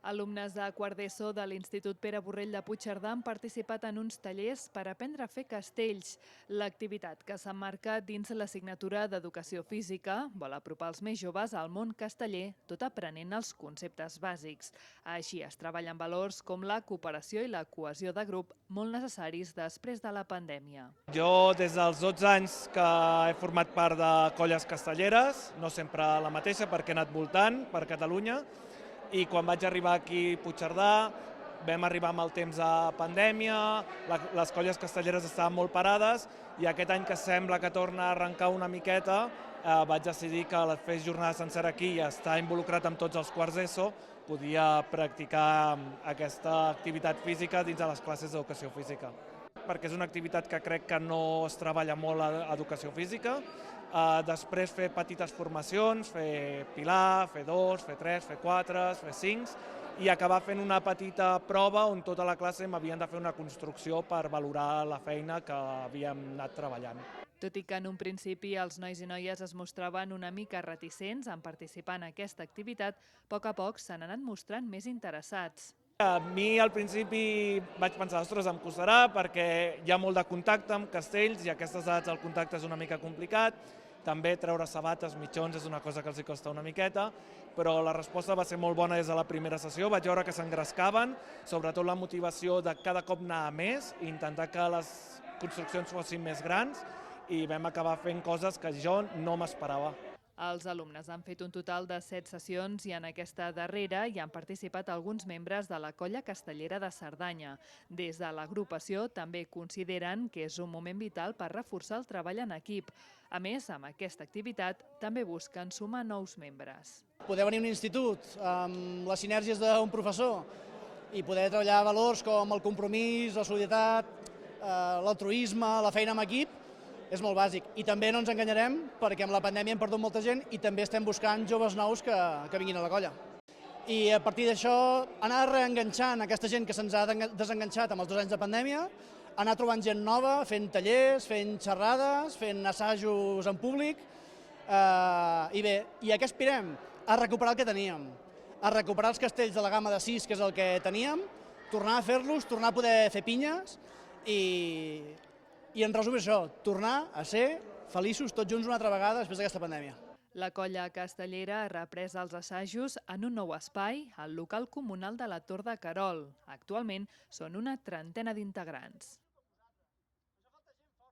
Alumnes de quart d'ESO de l'Institut Pere Borrell de Puigcerdà han participat en uns tallers per aprendre a fer castells. L'activitat, que s'emmarca dins l'assignatura d'Educació Física, vol apropar els més joves al món casteller, tot aprenent els conceptes bàsics. Així es treballen valors com la cooperació i la cohesió de grup, molt necessaris després de la pandèmia. Jo, des dels 12 anys que he format part de colles castelleres, no sempre la mateixa perquè he anat voltant per Catalunya, i quan vaig arribar aquí a Puigcerdà vam arribar amb el temps de pandèmia, les colles castelleres estaven molt parades i aquest any que sembla que torna a arrencar una miqueta vaig decidir que fer jornada sencera aquí i estar involucrat amb tots els quarts d'ESO podia practicar aquesta activitat física dins de les classes d'educació física. Perquè és una activitat que crec que no es treballa molt a educació física. Després fer petites formacions, fer pilar, fer 2, fer 3, fer 4, fer 5 i acabar fent una petita prova on tota la classe m'havien de fer una construcció per valorar la feina que havíem anat treballant. Tot i que en un principi els nois i noies es mostraven una mica reticents en participar en aquesta activitat, a poc se n'han anat mostrant més interessats. A mi al principi vaig pensar, ostres, em costarà perquè hi ha molt de contacte amb castells i a aquestes edats el contacte és una mica complicat. També treure sabates, mitjons, és una cosa que els costa una miqueta, però la resposta va ser molt bona des de la primera sessió. Vaig veure que s'engrescaven, sobretot la motivació de cada cop anar a més i intentar que les construccions fossin més grans i vam acabar fent coses que jo no m'esperava. Els alumnes han fet un total de 7 sessions i en aquesta darrera hi han participat alguns membres de la colla castellera de Cerdanya. Des de l'agrupació també consideren que és un moment vital per reforçar el treball en equip. A més, amb aquesta activitat també busquen sumar nous membres. Poder venir a un institut amb les sinergies d'un professor i poder treballar valors com el compromís, la solidaritat, l'altruisme, la feina en equip, és molt bàsic. I també no ens enganyarem perquè amb la pandèmia hem perdut molta gent i també estem buscant joves nous que vinguin a la colla. I a partir d'això anar reenganxant aquesta gent que se'ns ha desenganxat amb els 2 anys de pandèmia, anar trobant gent nova, fent tallers, fent xerrades, fent assajos en públic. I bé, i a què aspirem? A recuperar el que teníem, a recuperar els castells de la gamma de 6, que és el que teníem, tornar a fer-los, tornar a poder fer pinyes i en resum això, tornar a ser feliços tots junts una altra vegada després d'aquesta pandèmia. La colla castellera ha reprès els assajos en un nou espai, al local comunal de la Tor de Querol. Actualment són una trentena d'integrants.